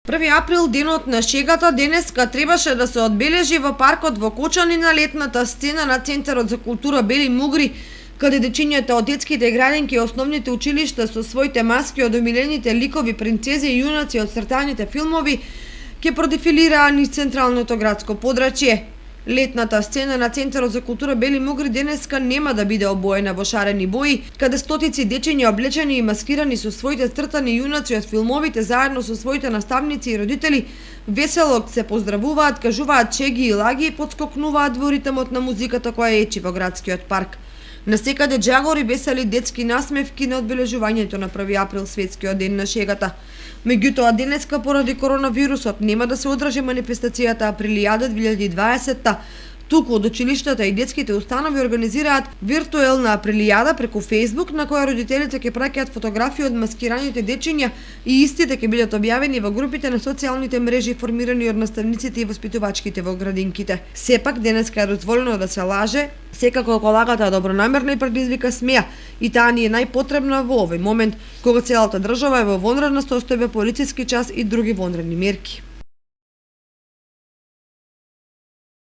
1 април, денот на шегата, денеска требаше да се одбележи во паркот во Кочанина летната сцена на Центарот за култура Бели Мугри, каде дечињата од детските градинки и основните училишта со своите маски од омилените ликови, принцези и јунаци од цртаните филмови ќе продефилираа низ централното градско подрачје. Летната сцена на Центарот за култура Бели Мугри денеска нема да биде обоена во шарени бои, каде стотици дечиња облечени и маскирани со своите цртани јунаци од филмовите заедно со своите наставници и родители весело се поздравуваат, кажуваат чеги и лаги и подскокнуваат во ритмот на музиката која ечи во градскиот парк. Насекаде джагори, весели детски насмевки на одбележувањето на 1 април, светскиот ден на шегата. Меѓутоа, денеска поради коронавирусот нема да се одржи манифестацијата Априлијада 2020. Туку од училиштата и детските установи организираат виртуелна Априлијада преку Facebook, на која родителите ќе праќаат фотографии од маскираните дечиња и истите ќе бидат објавени во групите на социјалните мрежи формирани од наставниците и воспитувачките во градинките. Сепак денеска е дозволено да се лаже, секако ако лагата е добронамерна и предизвика смеа, и таа ни е најпотребна во овој момент, кога целата држава е во вонредна состојба, полициски час и други вонредни мерки.